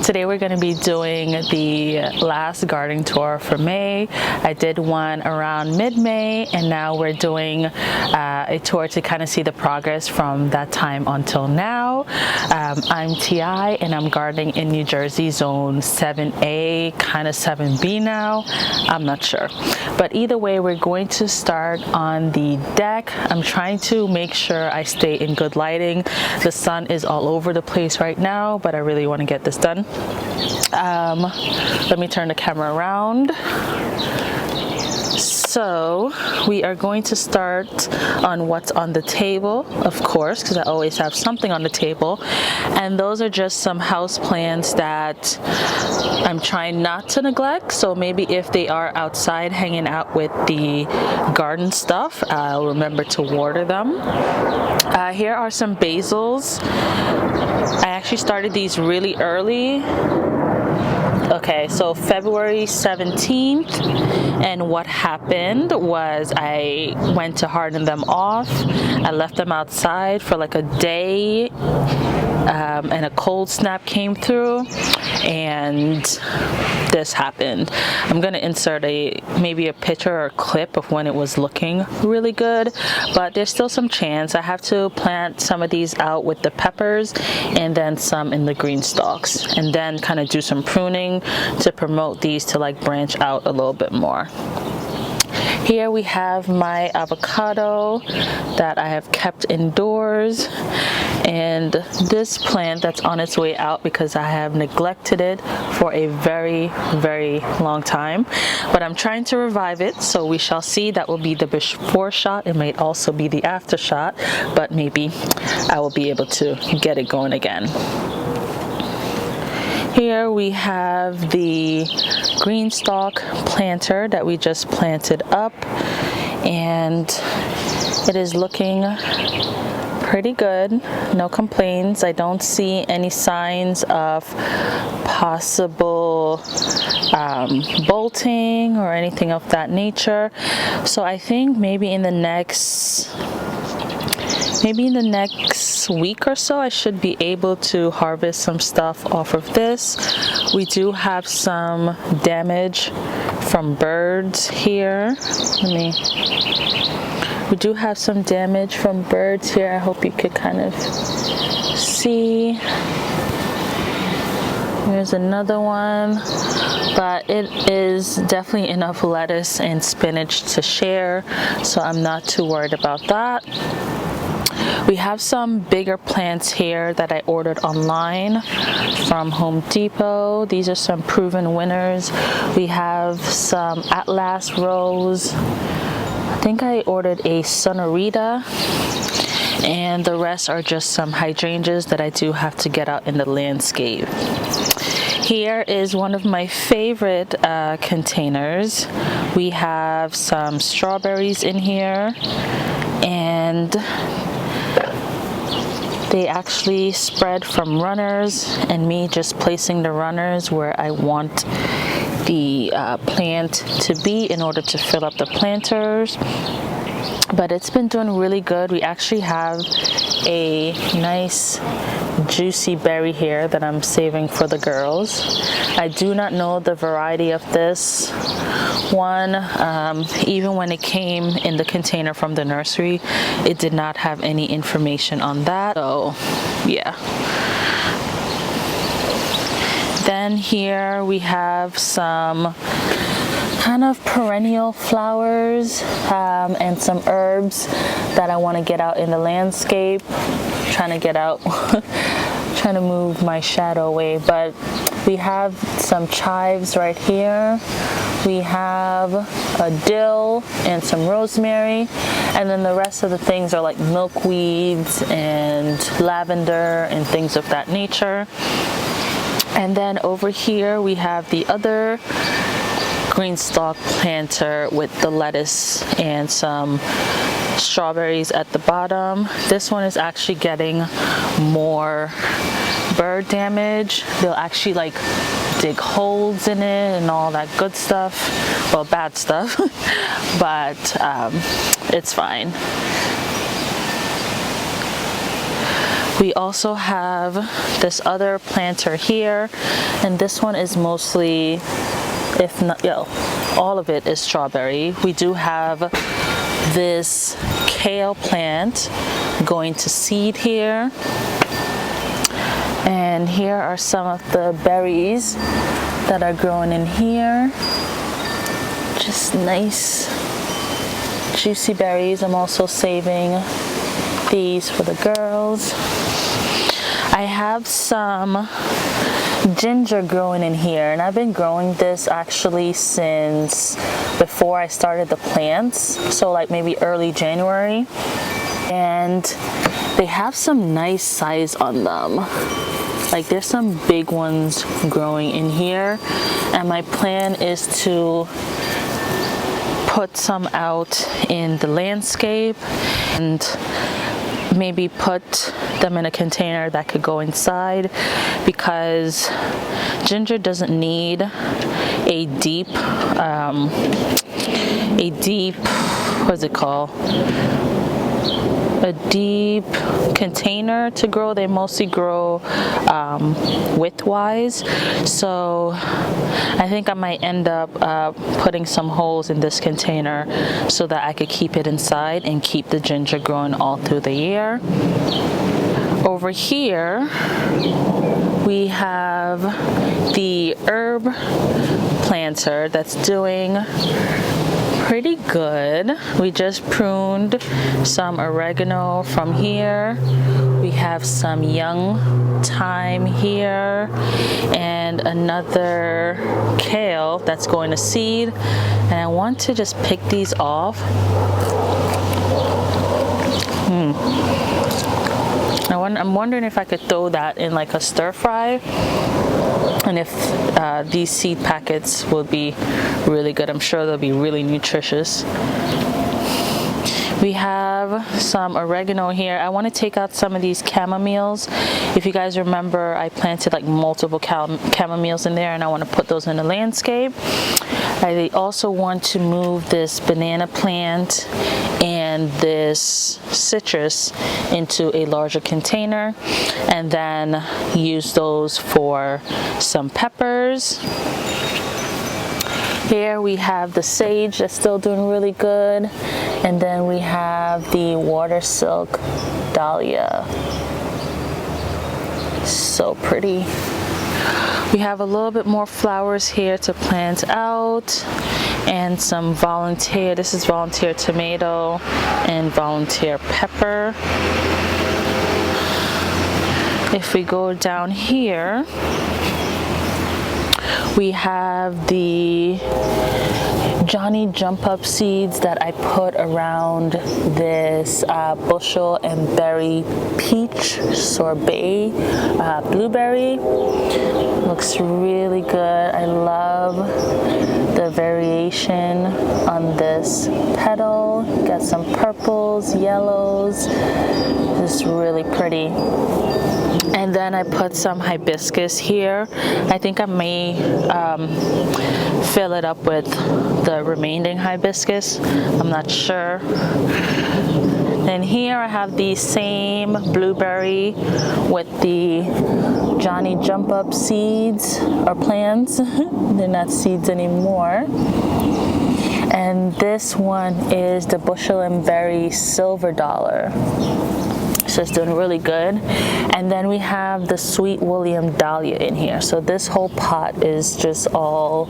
Today we're going to be doing the last gardening tour for May. I did one around mid-May, and now we're doing a tour to kind of see the progress from that time until now. I'm T.I. and I'm gardening in New Jersey, zone 7A, kind of 7B now. I'm not sure. But either way, we're going to start on the deck. I'm trying to make sure I stay in good lighting. The sun is all over the place right now, but I really want to get this done. Let me turn the camera around. So we are going to start on what's on the table, of course, because I always have something on the table. And those are just some house plants that I'm trying not to neglect. So maybe if they are outside hanging out with the garden stuff, I'll remember to water them. Here are some basils. I actually started these really early. Okay, so February 17th, and what happened was I went to harden them off. I left them outside for like a day, and a cold snap came through, and this happened. I'm gonna insert maybe a picture or a clip of when it was looking really good, but there's still some chance. I have to plant some of these out with the peppers and then some in the green stalks, and then kind of do some pruning to promote these to like branch out a little bit more. Here we have my avocado that I have kept indoors, and this plant that's on its way out because I have neglected it for a very, very long time, but I'm trying to revive it, so we shall see. That will be the before shot. It might also be the after shot, but maybe I will be able to get it going again. Here we have the green stalk planter that we just planted up, and it is looking pretty good. No complaints. I don't see any signs of possible bolting or anything of that nature. So I think maybe in the next week or so I should be able to harvest some stuff off of this. We do have some damage from birds here. We do have some damage from birds here. I hope you could kind of see. Here's another one, but it is definitely enough lettuce and spinach to share, so I'm not too worried about that. We have some bigger plants here that I ordered online from Home Depot. These are some proven winners. We have some Atlas Rose. I think I ordered a Sonorita, and the rest are just some hydrangeas that I do have to get out in the landscape. Here is one of my favorite containers. We have some strawberries in here, and they actually spread from runners, and me just placing the runners where I want the plant to be in order to fill up the planters. But it's been doing really good. We actually have a nice juicy berry here that I'm saving for the girls. I do not know the variety of this one. Even when it came in the container from the nursery, it did not have any information on that. So yeah. Then here we have some kind of perennial flowers and some herbs that I want to get out in the landscape. Trying to move my shadow away, but we have some chives right here. We have a dill and some rosemary, and then the rest of the things are like milkweeds and lavender and things of that nature. And then over here we have the other green stalk planter with the lettuce and some strawberries at the bottom. This one is actually getting more bird damage. They'll actually like dig holes in it and all that good stuff. Well, bad stuff, but it's fine. We also have this other planter here, and this one is mostly, if not, all of it is strawberry. We do have this kale plant going to seed here. And here are some of the berries that are growing in here. Just nice, juicy berries. I'm also saving these for the girls. I have some ginger growing in here, and I've been growing this actually since before I started the plants, so like maybe early January. And they have some nice size on them. Like there's some big ones growing in here, and my plan is to put some out in the landscape and maybe put them in a container that could go inside, because ginger doesn't need a deep what's it called, a deep container to grow. They mostly grow widthwise, so I think I might end up putting some holes in this container so that I could keep it inside and keep the ginger growing all through the year. Over here we have the herb planter that's doing pretty good. We just pruned some oregano from here. We have some young thyme here and another kale that's going to seed. And I want to just pick these off. I'm wondering if I could throw that in like a stir fry, and if these seed packets will be really good. I'm sure they'll be really nutritious. We have some oregano here. I want to take out some of these chamomiles. If you guys remember, I planted like multiple chamomiles in there, and I want to put those in the landscape. I also want to move this banana plant and this citrus into a larger container, and then use those for some peppers. Here we have the sage that's still doing really good, and then we have the water silk dahlia. So pretty. We have a little bit more flowers here to plant out, and some volunteer. This is volunteer tomato and volunteer pepper. If we go down here, we have the Johnny Jump Up seeds that I put around this bushel and berry peach sorbet blueberry. Looks really good. I love the variation on this petal. Got some purples, yellows. It's really pretty. And then I put some hibiscus here. I think I may fill it up with the remaining hibiscus. I'm not sure. And here I have the same blueberry with the Johnny Jump Up seeds or plants. They're not seeds anymore. And this one is the bushel and berry silver dollar. So it's doing really good. And then we have the sweet William dahlia in here. So this whole pot is just all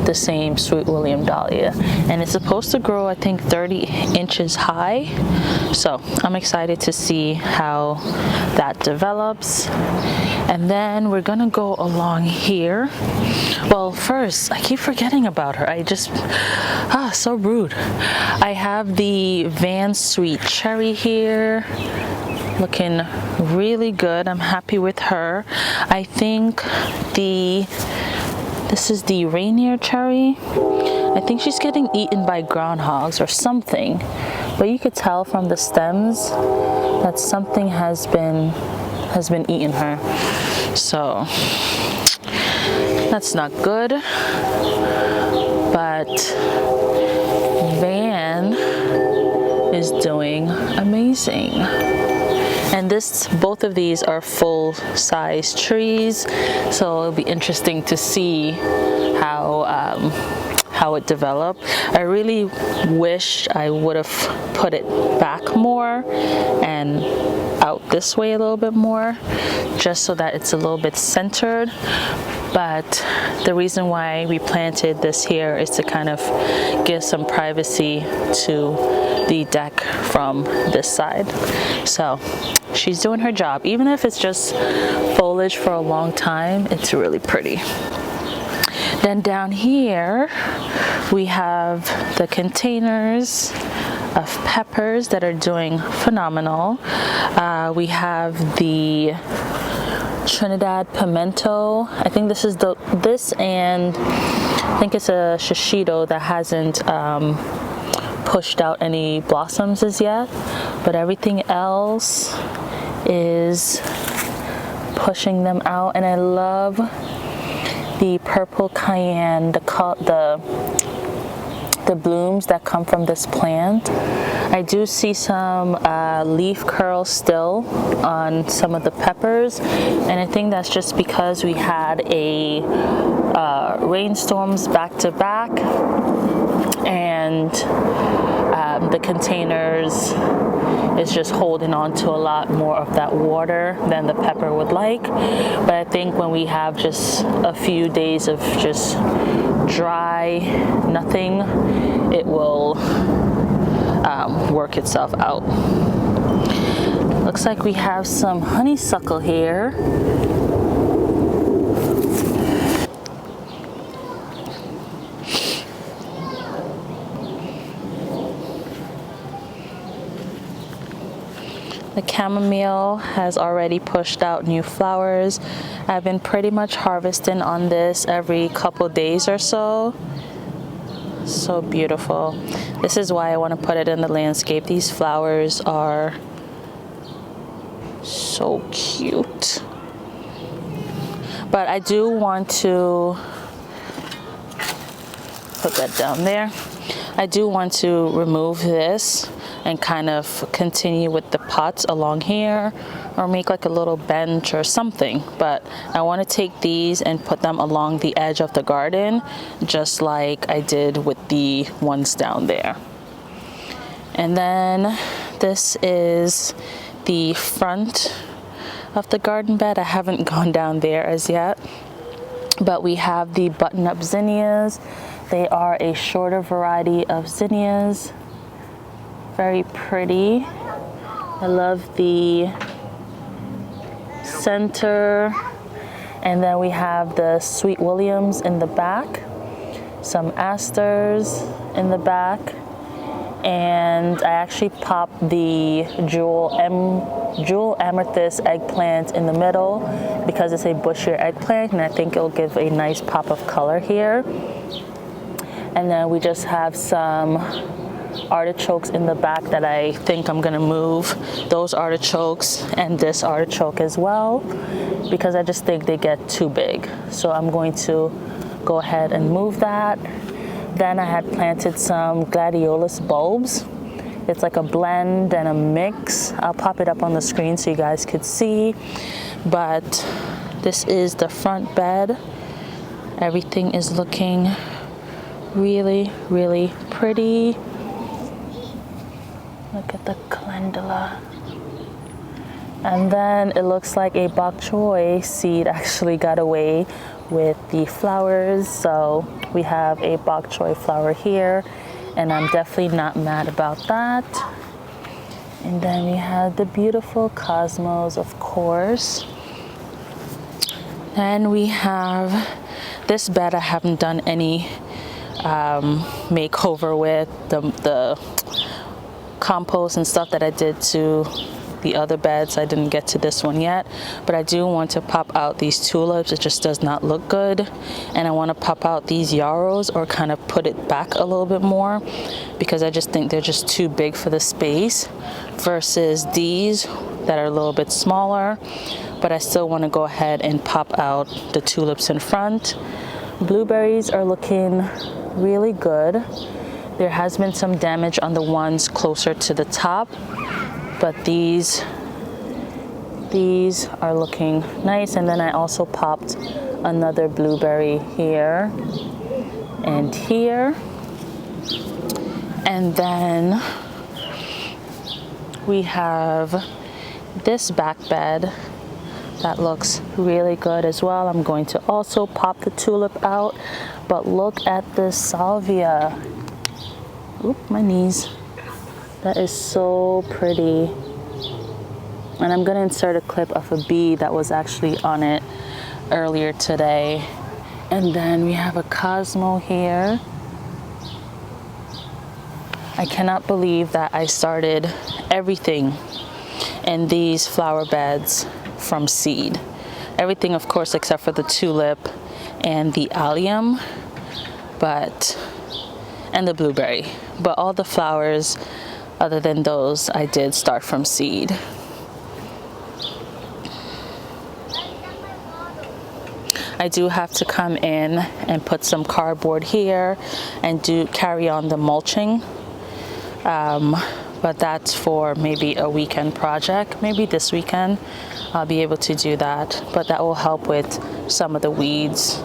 the same sweet William dahlia, and it's supposed to grow, I think, 30 inches high. So I'm excited to see how that develops. And then we're gonna go along here. Well, first, I keep forgetting about her. So rude. I have the Van Sweet Cherry here, looking really good. I'm happy with her. I think this is the Rainier Cherry. I think she's getting eaten by groundhogs or something, but you could tell from the stems that something has been eating her. So that's not good. But Van is doing amazing. And both of these are full-size trees, so it'll be interesting to see how it developed. I really wish I would have put it back more and out this way a little bit more, just so that it's a little bit centered. But the reason why we planted this here is to kind of give some privacy to the deck from this side. So she's doing her job. Even if it's just foliage for a long time, it's really pretty. Then down here, we have the containers of peppers that are doing phenomenal. We have the Trinidad pimento. I think this is and I think it's a shishito that hasn't pushed out any blossoms as yet, but everything else is pushing them out. And I love the purple cayenne, the blooms that come from this plant. I do see some leaf curl still on some of the peppers, and I think that's just because we had a rainstorms back to back, and the containers is just holding on to a lot more of that water than the pepper would like. But I think when we have just a few days of just dry nothing, it will work itself out. Looks like we have some honeysuckle here. The chamomile has already pushed out new flowers. I've been pretty much harvesting on this every couple days or so. So beautiful. This is why I want to put it in the landscape. These flowers are so cute. But I do want to put that down there. I do want to remove this and kind of continue with the pots along here, or make like a little bench or something. But I want to take these and put them along the edge of the garden, just like I did with the ones down there. And then this is the front of the garden bed. I haven't gone down there as yet, but we have the button-up zinnias. They are a shorter variety of zinnias. Very pretty. I love the center. And then we have the Sweet Williams in the back, some asters in the back, and I actually popped the jewel amethyst eggplant in the middle because it's a bushier eggplant, and I think it'll give a nice pop of color here. And then we just have some artichokes in the back that I think I'm gonna move those artichokes and this artichoke as well, because I just think they get too big. So I'm going to go ahead and move that. Then I had planted some gladiolus bulbs. It's like a blend and a mix. I'll pop it up on the screen so you guys could see. But this is the front bed. Everything is looking really, really pretty. Look at the calendula. And then it looks like a bok choy seed actually got away with the flowers. So we have a bok choy flower here, and I'm definitely not mad about that. And then we have the beautiful cosmos, of course. And we have this bed I haven't done any makeover with. The compost and stuff that I did to the other beds, I didn't get to this one yet, but I do want to pop out these tulips. It just does not look good, and I want to pop out these yarrows or kind of put it back a little bit more, because I just think they're just too big for the space versus these that are a little bit smaller. But I still want to go ahead and pop out the tulips in front. Blueberries are looking really good. There has been some damage on the ones closer to the top, but these These are looking nice. And then I also popped another blueberry here and here. And then we have this back bed that looks really good as well. I'm going to also pop the tulip out, but look at this salvia. Oop, my knees. That is so pretty. And I'm gonna insert a clip of a bee that was actually on it earlier today. And then we have a Cosmo here. I cannot believe that I started everything in these flower beds from seed. Everything, of course, except for the tulip and the allium, and the blueberry. But all the flowers, other than those, I did start from seed. I do have to come in and put some cardboard here and carry on the mulching. But that's for maybe a weekend project. Maybe this weekend I'll be able to do that, but that will help with some of the weeds.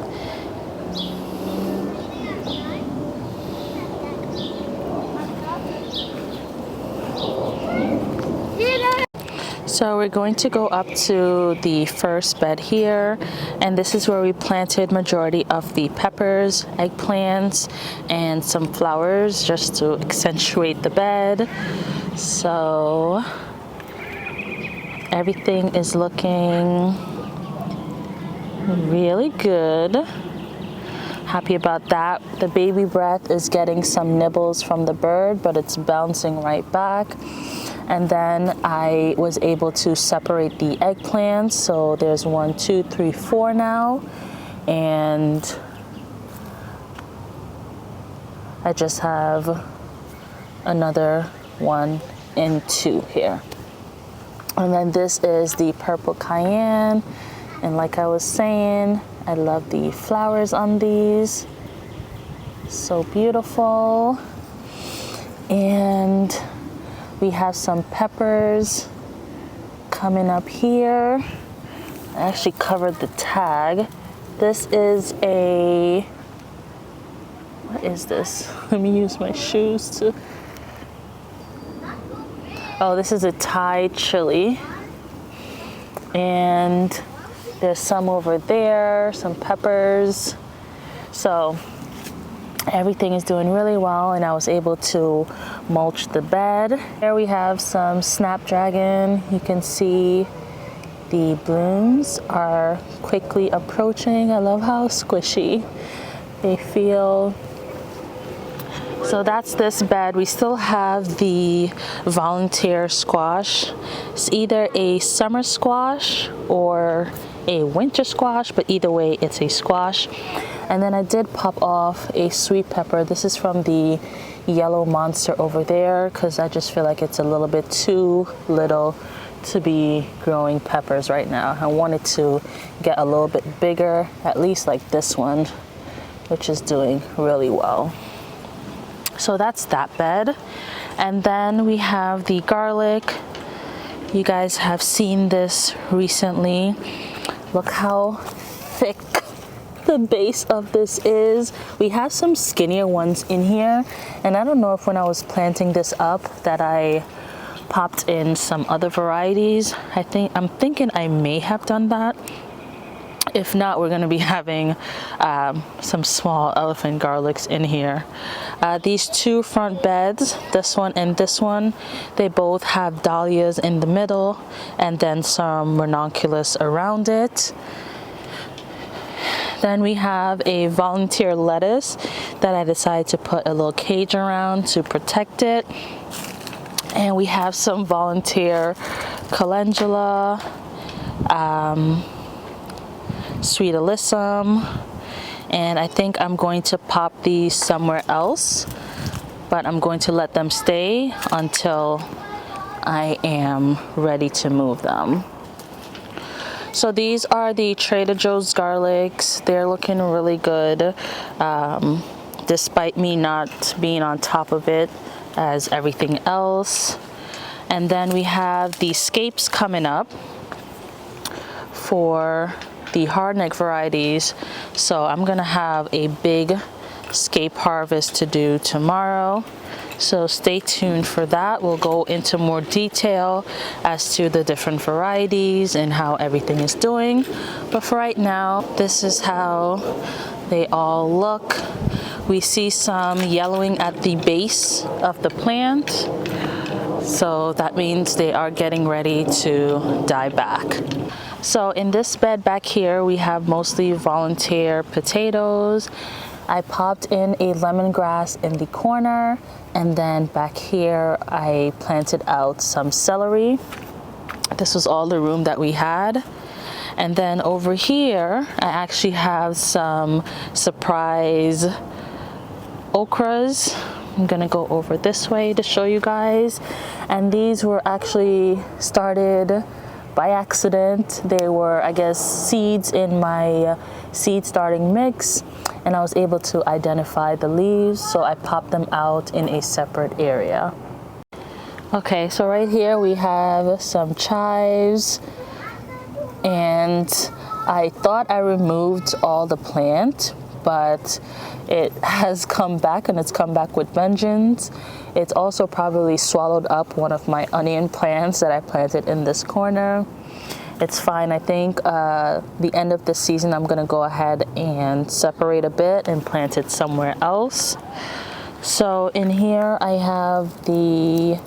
So we're going to go up to the first bed here, and this is where we planted majority of the peppers, eggplants, and some flowers just to accentuate the bed. So everything is looking really good. Happy about that. The baby breath is getting some nibbles from the bird, but it's bouncing right back. And then I was able to separate the eggplants. So there's 1, 2, 3, 4 now. And I just have another 1 and 2 here. And then this is the purple cayenne. And like I was saying, I love the flowers on these. So beautiful. And we have some peppers coming up here. I actually covered the tag. This is what is this? Let me use my shoes to. Oh, this is a Thai chili. And there's some over there, some peppers. So everything is doing really well, and I was able to mulch the bed. Here we have some snapdragon. You can see the blooms are quickly approaching. I love how squishy they feel. So that's this bed. We still have the volunteer squash. It's either a summer squash or a winter squash, but either way it's a squash. And then I did pop off a sweet pepper. This is from the yellow monster over there, because I just feel like it's a little bit too little to be growing peppers right now. I wanted to get a little bit bigger, at least like this one, which is doing really well. So that's that bed. And then we have the garlic. You guys have seen this recently. Look how thick the base of this is. We have some skinnier ones in here, and I don't know if when I was planting this up that I popped in some other varieties. I'm thinking I may have done that. If not, we're going to be having some small elephant garlics in here. These two front beds, this one and this one, they both have dahlias in the middle and then some ranunculus around it. Then we have a volunteer lettuce that I decided to put a little cage around to protect it. And we have some volunteer calendula, sweet alyssum, and I think I'm going to pop these somewhere else, but I'm going to let them stay until I am ready to move them. So these are the Trader Joe's garlics. They're looking really good, despite me not being on top of it as everything else. And then we have the scapes coming up. for the hardneck varieties. So I'm gonna have a big scape harvest to do tomorrow. So stay tuned for that. We'll go into more detail as to the different varieties and how everything is doing. But for right now, this is how they all look. We see some yellowing at the base of the plant. So that means they are getting ready to die back. So in this bed back here, we have mostly volunteer potatoes. I popped in a lemongrass in the corner, and then back here I planted out some celery. This was all the room that we had. And then over here I actually have some surprise okras. I'm gonna go over this way to show you guys. And these were actually started by accident. They were, I guess, seeds in my seed starting mix, and I was able to identify the leaves, so I popped them out in a separate area. Okay, so right here we have some chives, and I thought I removed all the plant, but it has come back, and it's come back with vengeance. It's also probably swallowed up one of my onion plants that I planted in this corner. It's fine. I think the end of this season I'm gonna go ahead and separate a bit and plant it somewhere else. So in here I have the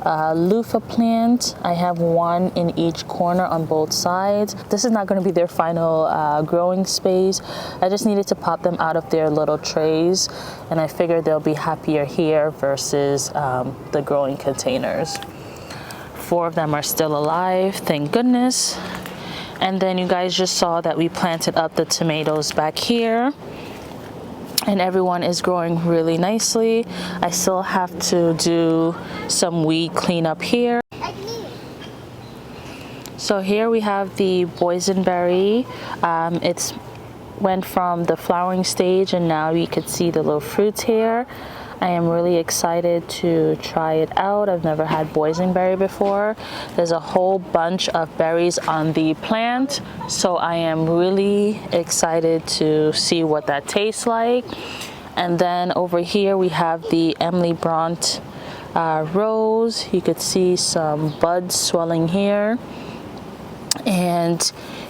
loofah plant. I have one in each corner on both sides. This is not going to be their final growing space. I just needed to pop them out of their little trays, and I figured they'll be happier here versus the growing containers. 4 of them are still alive, thank goodness. And then you guys just saw that we planted up the tomatoes back here, and everyone is growing really nicely. I still have to do some weed cleanup here. So here we have the boysenberry. It's went from the flowering stage, and now you could see the little fruits here. I am really excited to try it out. I've never had boysenberry before. There's a whole bunch of berries on the plant, so I am really excited to see what that tastes like. And then over here we have the Emily Bront rose. You could see some buds swelling here. And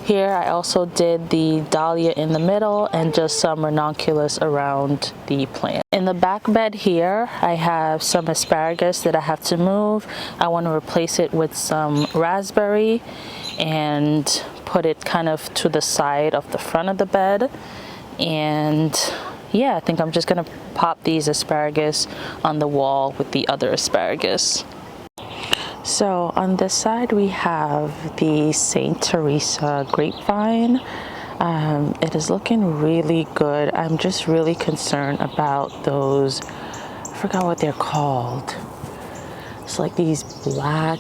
here I also did the dahlia in the middle and just some ranunculus around the plant. In the back bed here, I have some asparagus that I have to move. I want to replace it with some raspberry and put it kind of to the side of the front of the bed. And yeah, I think I'm just gonna pop these asparagus on the wall with the other asparagus. So on this side we have the St. Teresa grapevine. It is looking really good. I'm just really concerned about those, I forgot what they're called. It's like these black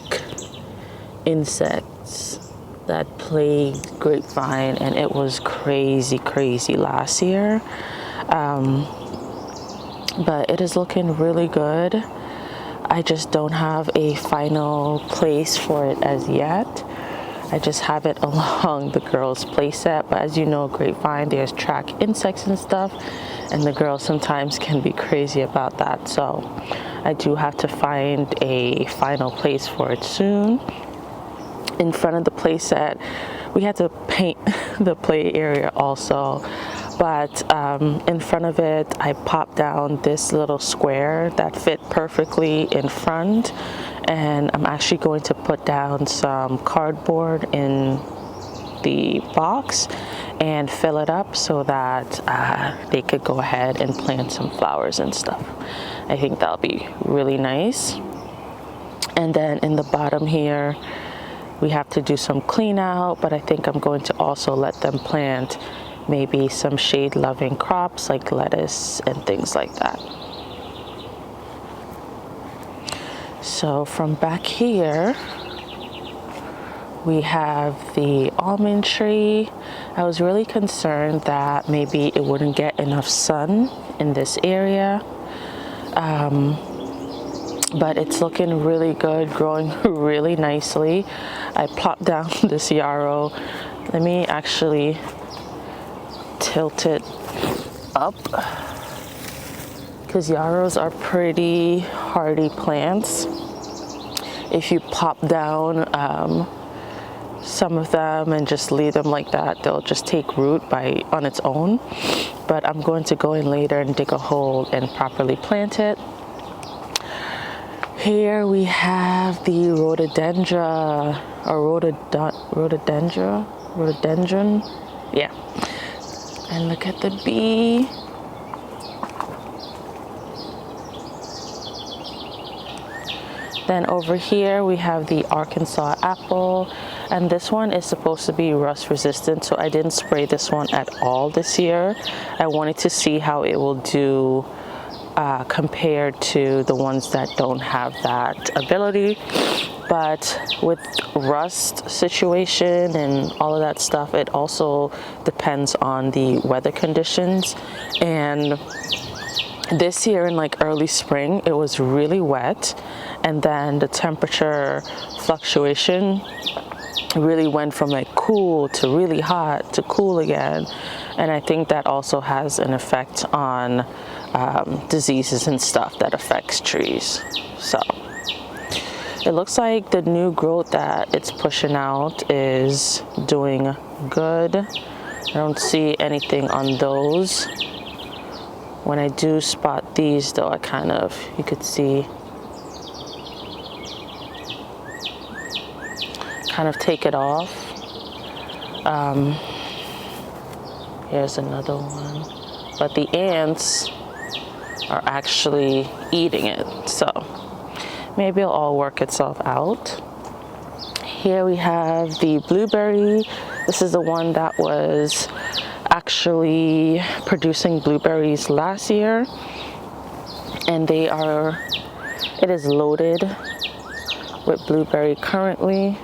insects that plagued grapevine, and it was crazy last year. But it is looking really good. I just don't have a final place for it as yet. I just have it along the girls' play set, but as you know, grapevine, there's track insects and stuff, and the girls sometimes can be crazy about that. So I do have to find a final place for it soon. In front of the play set, we had to paint the play area also. But in front of it, I popped down this little square that fit perfectly in front, and I'm actually going to put down some cardboard in the box and fill it up so that they could go ahead and plant some flowers and stuff. I think that'll be really nice. And then in the bottom here, we have to do some clean out, but I think I'm going to also let them plant maybe some shade-loving crops like lettuce and things like that. So from back here, we have the almond tree. I was really concerned that maybe it wouldn't get enough sun in this area. but it's looking really good, growing really nicely. I plopped down this yarrow. Let me actually tilt it up, because yarrows are pretty hardy plants. If you pop down some of them and just leave them like that, they'll just take root on its own. But I'm going to go in later and dig a hole and properly plant it. Here we have the rhododendron, yeah. And look at the bee. Then over here we have the Arkansas apple, and this one is supposed to be rust resistant, so I didn't spray this one at all this year. I wanted to see how it will do compared to the ones that don't have that ability. But with rust situation and all of that stuff, it also depends on the weather conditions. And this year in like early spring, it was really wet, and then the temperature fluctuation really went from like cool to really hot to cool again. And I think that also has an effect on diseases and stuff that affects trees. So it looks like the new growth that it's pushing out is doing good. I don't see anything on those. When I do spot these though, I kind of, you could see, kind of take it off. Here's another one. But the ants are actually eating it, so maybe it'll all work itself out. Here we have the blueberry. This is the one that was actually producing blueberries last year, and it is loaded with blueberry currently.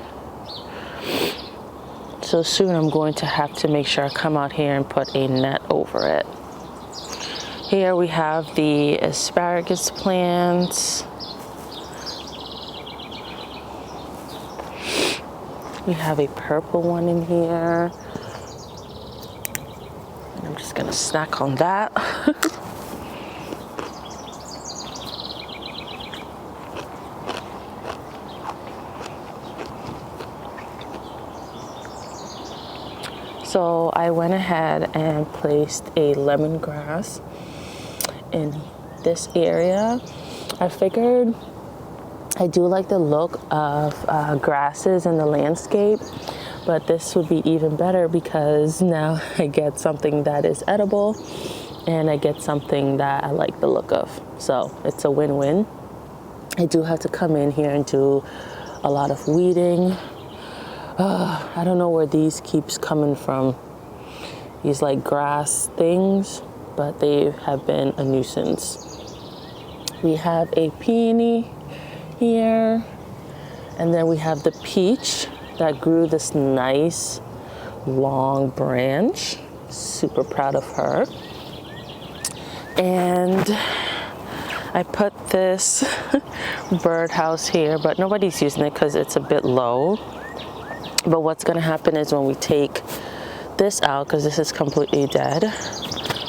So soon I'm going to have to make sure I come out here and put a net over it. Here we have the asparagus plants. We have a purple one in here. And I'm just gonna snack on that. So I went ahead and placed a lemongrass in this area. I figured I do like the look of grasses in the landscape, but this would be even better because now I get something that is edible and I get something that I like the look of. So it's a win-win. I do have to come in here and do a lot of weeding. I don't know where these keeps coming from, these like grass things, but they have been a nuisance. We have a peony here, and then we have the peach that grew this nice long branch. Super proud of her. And I put this birdhouse here, but nobody's using it because it's a bit low. But what's going to happen is when we take this out, because this is completely dead,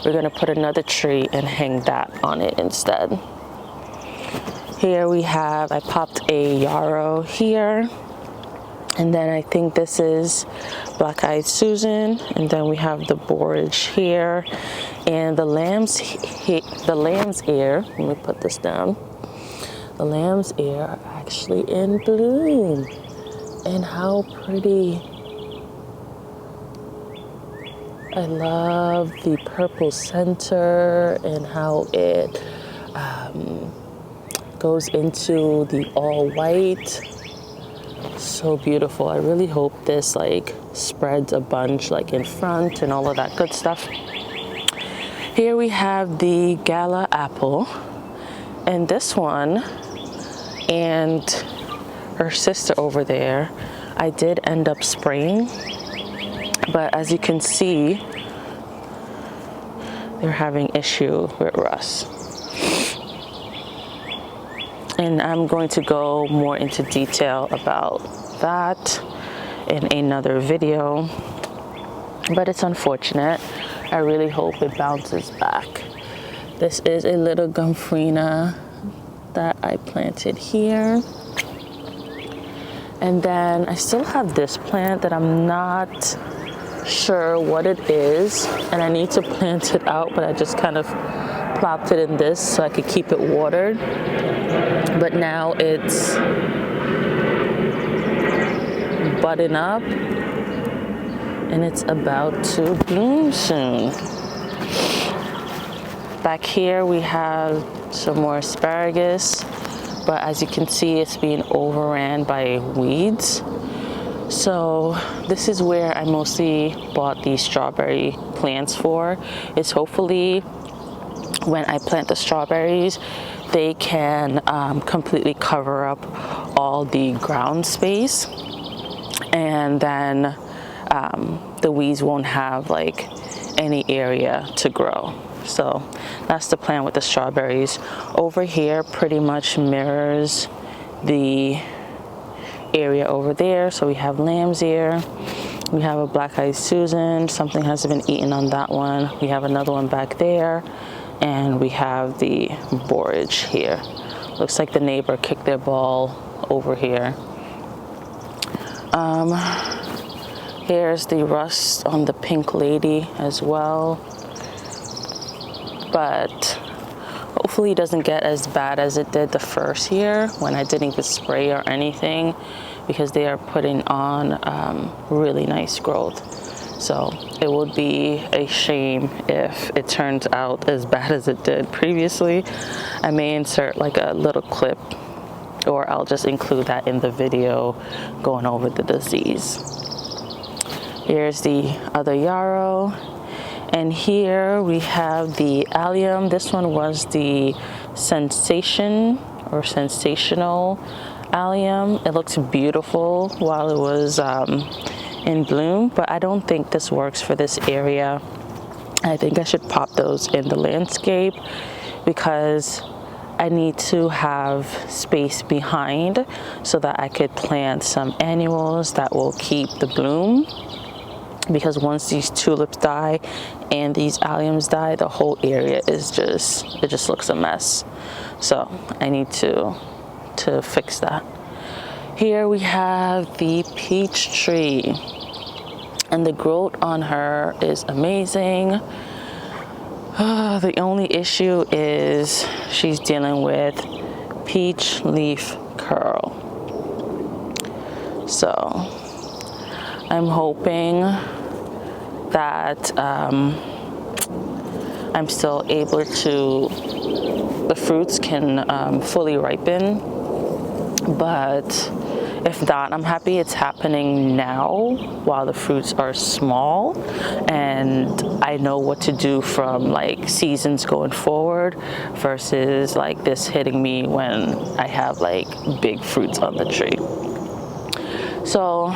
we're going to put another tree and hang that on it instead. Here we have, I popped a yarrow here, and then I think this is black-eyed Susan, and then we have the borage here, and the lamb's ear. Let me put this down. The lamb's ear are actually in bloom. And how pretty. I love the purple center and how it goes into the all white. So beautiful. I really hope this like spreads a bunch like in front and all of that good stuff. Here we have the gala apple, and this one and her sister over there, I did end up spraying, but as you can see, they're having issue with rust. And I'm going to go more into detail about that in another video, but it's unfortunate. I really hope it bounces back. This is a little gomphrena that I planted here. And then I still have this plant that I'm not sure what it is, and I need to plant it out, but I just kind of plopped it in this so I could keep it watered. But now it's budding up and it's about to bloom soon. Back here we have some more asparagus, but as you can see, it's being overran by weeds. So this is where I mostly bought these strawberry plants for, is hopefully when I plant the strawberries, they can completely cover up all the ground space, and then the weeds won't have like any area to grow. So that's the plan with the strawberries. Over here pretty much mirrors the area over there. So we have lamb's ear, we have a black-eyed Susan, something has been eaten on that one, we have another one back there, and we have the borage here. Looks like the neighbor kicked their ball over here. Here's the rust on the pink lady as well, but hopefully it doesn't get as bad as it did the first year when I didn't even spray or anything, because they are putting on really nice growth. So it would be a shame if it turns out as bad as it did previously. I may insert like a little clip, or I'll just include that in the video going over the disease. Here's the other yarrow. And here we have the allium. This one was the sensational allium. It looks beautiful while it was in bloom, but I don't think this works for this area. I think I should pop those in the landscape because I need to have space behind so that I could plant some annuals that will keep the bloom. Because once these tulips die and these alliums die, the whole area is it just looks a mess. So I need to fix that. Here we have the peach tree, and the growth on her is amazing. The only issue is she's dealing with peach leaf curl. So I'm hoping that I'm still able to, the fruits can fully ripen, but if not, I'm happy it's happening now while the fruits are small, and I know what to do from like seasons going forward versus like this hitting me when I have like big fruits on the tree. So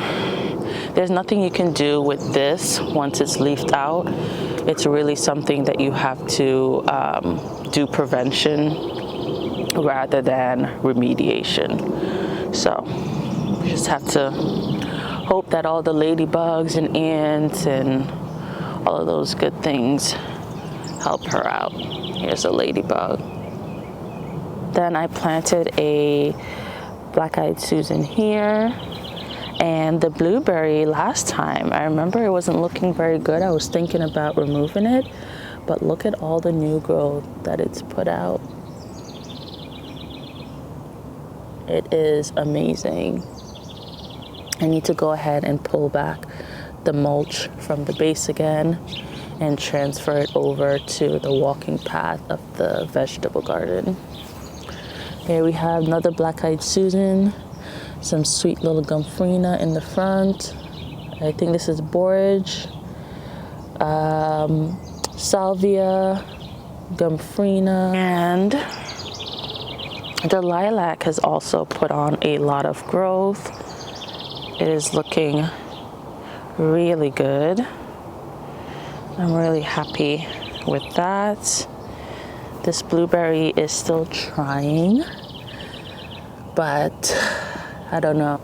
there's nothing you can do with this once it's leafed out. It's really something that you have to do prevention rather than remediation. So you just have to hope that all the ladybugs and ants and all of those good things help her out. Here's a ladybug. Then I planted a black-eyed Susan here. And the blueberry last time, I remember it wasn't looking very good. I was thinking about removing it, but look at all the new growth that it's put out. It is amazing. I need to go ahead and pull back the mulch from the base again and transfer it over to the walking path of the vegetable garden. Here we have another black-eyed Susan. Some sweet little gomphrena in the front. I think this is borage, salvia, gomphrena, and the lilac has also put on a lot of growth. It is looking really good. I'm really happy with that. This blueberry is still trying. but I don't know.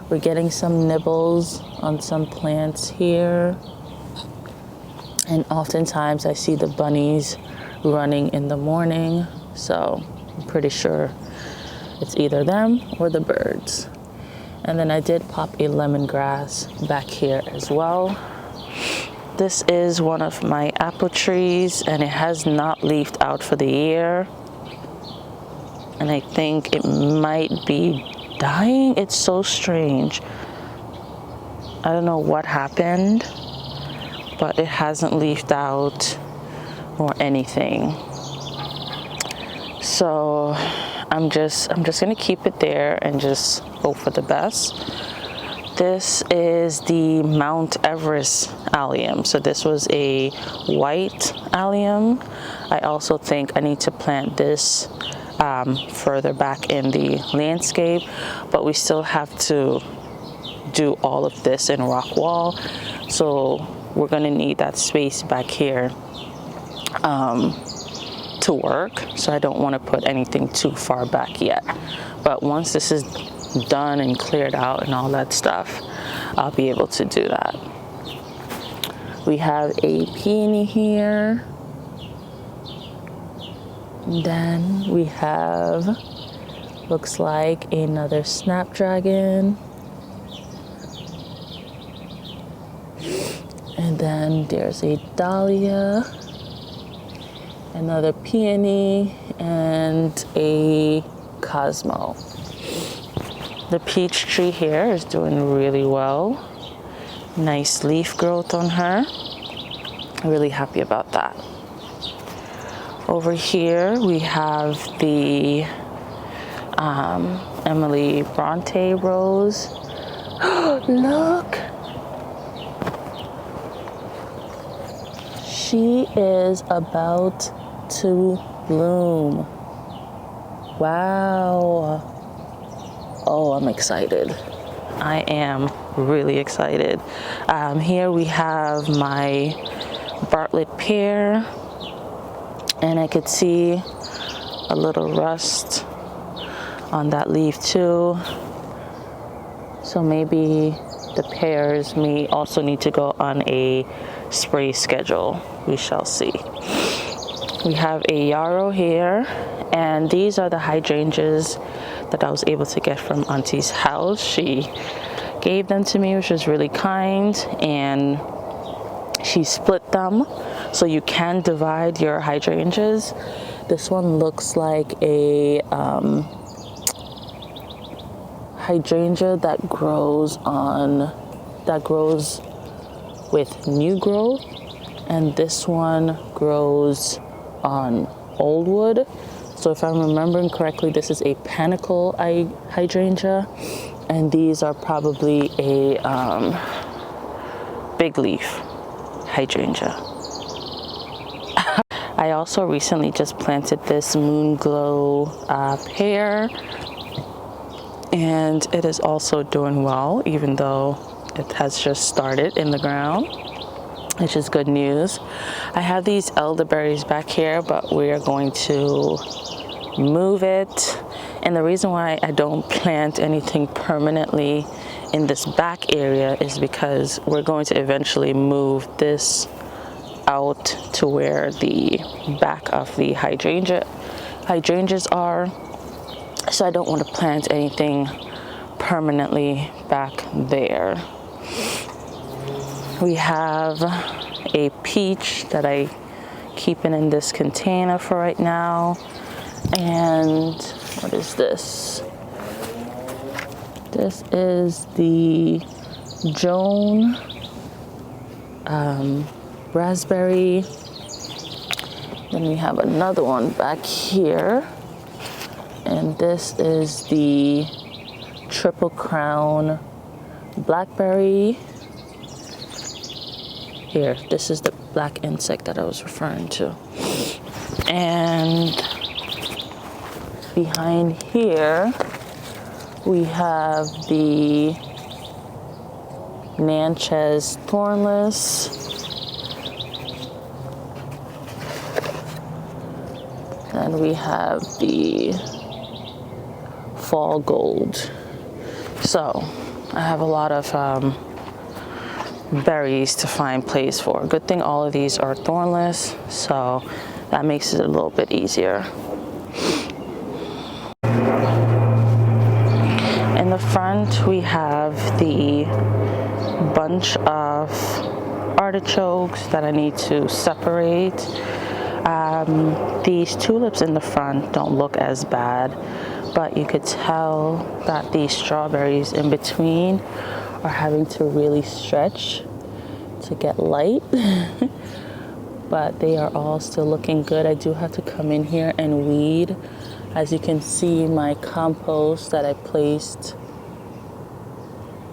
We're getting some nibbles on some plants here. And oftentimes I see the bunnies running in the morning. So I'm pretty sure it's either them or the birds. And then I did pop a lemongrass back here as well. This is one of my apple trees, and it has not leafed out for the year. And I think it might be dying. It's so strange. I don't know what happened, but it hasn't leafed out or anything. So I'm just gonna keep it there and just hope for the best. This is the Mount Everest allium. So this was a white allium. I also think I need to plant this further back in the landscape, but we still have to do all of this in rock wall. So we're gonna need that space back here to work. So I don't want to put anything too far back yet. But once this is done and cleared out and all that stuff, I'll be able to do that. We have a peony here. Then we have, looks like another snapdragon. And then there's a dahlia, another peony, and a cosmo. The peach tree here is doing really well. Nice leaf growth on her. Really happy about that. Over here we have the Emily Bronte rose. Look! She is about to bloom. Wow. Oh, I'm excited. I am really excited. Here we have my Bartlett pear, and I could see a little rust on that leaf too. So maybe the pears may also need to go on a spray schedule. We shall see. We have a yarrow here, and these are the hydrangeas that I was able to get from Auntie's house. She gave them to me, which was really kind, and she split them so you can divide your hydrangeas. This one looks like a hydrangea that grows with new growth, and this one grows on old wood. So if I'm remembering correctly, this is a panicle hydrangea, and these are probably a big leaf hydrangea. I also recently just planted this moon glow pear, and it is also doing well, even though it has just started in the ground, which is good news. I have these elderberries back here, but we are going to move it. And the reason why I don't plant anything permanently in this back area is because we're going to eventually move this out to where the back of the hydrangeas are. So I don't want to plant anything permanently back there. We have a peach that I keeping in this container for right now. And what is this? This is the Joan raspberry. Then we have another one back here, and this is the Triple Crown blackberry. Here, this is the black insect that I was referring to. And behind here, we have the Natchez thornless. Then we have the fall gold. So I have a lot of berries to find place for. Good thing all of these are thornless, so that makes it a little bit easier. In the front, we have the bunch of artichokes that I need to separate. These tulips in the front don't look as bad, but you could tell that these strawberries in between are having to really stretch to get light. But they are all still looking good. I do have to come in here and weed. As you can see, my compost that I placed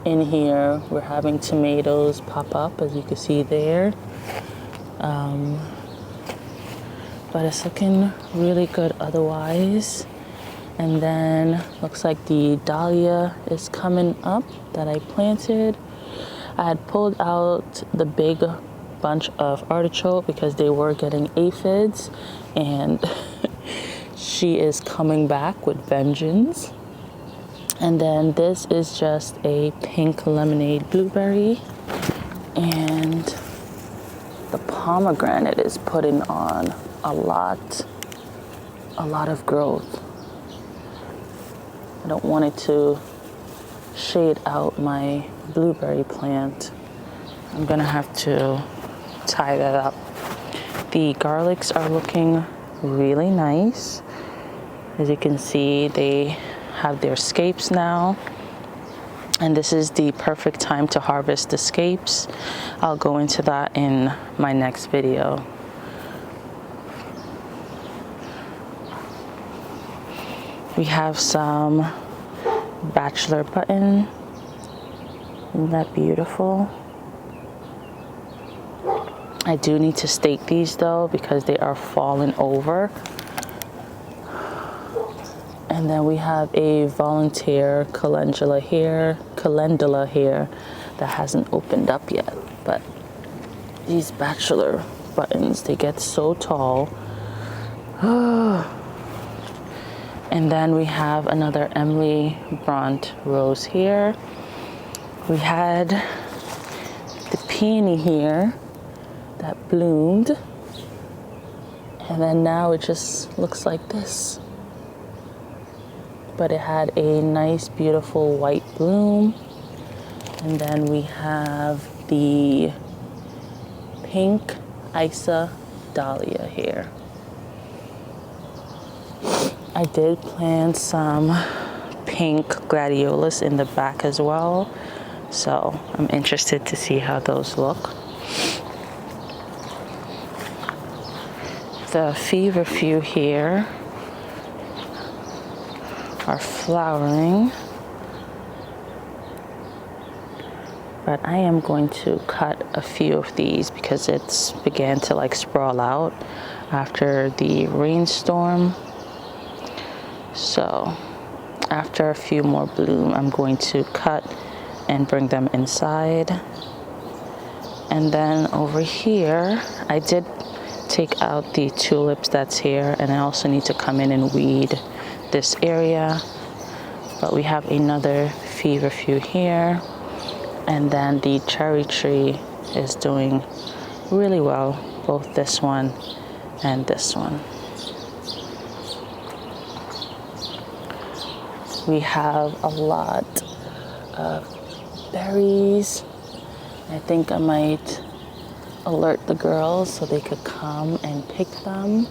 in here, we're having tomatoes pop up, as you can see there. But it's looking really good otherwise. And then looks like the dahlia is coming up that I planted. I had pulled out the big bunch of artichoke because they were getting aphids, and she is coming back with vengeance. And then this is just a pink lemonade blueberry, and the pomegranate is putting on a lot of growth. I don't want it to shade out my blueberry plant. I'm gonna have to tie that up. The garlics are looking really nice. As you can see, they have their scapes now, and this is the perfect time to harvest the scapes. I'll go into that in my next video. We have some bachelor button. Isn't that beautiful? I do need to stake these though because they are falling over. And then we have a volunteer calendula here that hasn't opened up yet. But these bachelor buttons, they get so tall. And then we have another Emily Bront rose here. We had the peony here that bloomed. And then now it just looks like this. But it had a nice, beautiful white bloom. And then we have the pink Isa dahlia here. I did plant some pink gladiolus in the back as well, so I'm interested to see how those look. The feverfew here are flowering, but I am going to cut a few of these because it's began to like sprawl out after the rainstorm. So after a few more bloom, I'm going to cut and bring them inside. And then over here, I did take out the tulips that's here, and I also need to come in and weed this area. But we have another feverfew here, and then the cherry tree is doing really well, both this one and this one. We have a lot of berries. I think I might alert the girls so they could come and pick them.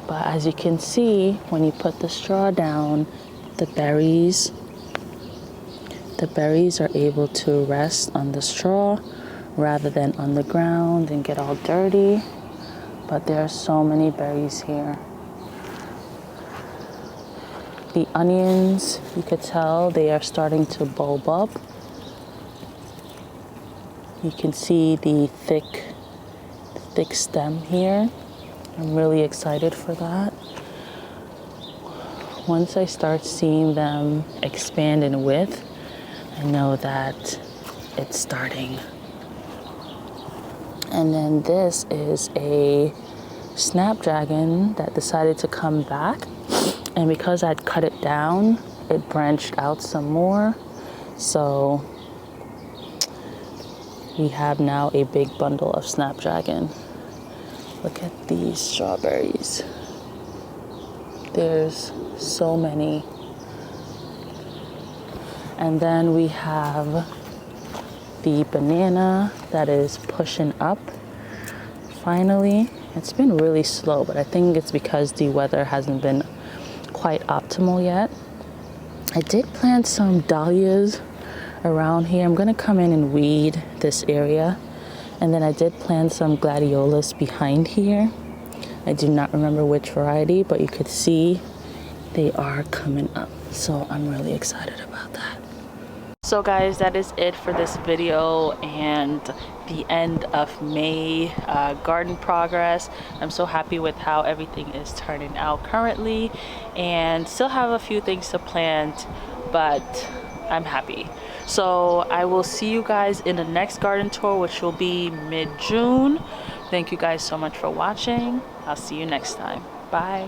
But as you can see, when you put the straw down, the berries are able to rest on the straw rather than on the ground and get all dirty. But there are so many berries here. The onions, you could tell they are starting to bulb up. You can see the thick stem here. I'm really excited for that. Once I start seeing them expand in width, I know that it's starting. And then this is a snapdragon that decided to come back, and because I'd cut it down, it branched out some more. So we have now a big bundle of snapdragon. Look at these strawberries. There's so many. And then we have the banana that is pushing up. Finally, it's been really slow, but I think it's because the weather hasn't been quite optimal yet. I did plant some dahlias around here. I'm gonna come in and weed this area. And then I did plant some gladiolus behind here. I do not remember which variety, but you could see they are coming up. So I'm really excited about that. So guys, that is it for this video and the end of May garden progress. I'm so happy with how everything is turning out currently, and still have a few things to plant, but I'm happy. So I will see you guys in the next garden tour, which will be mid-June. Thank you guys so much for watching. I'll see you next time. Bye.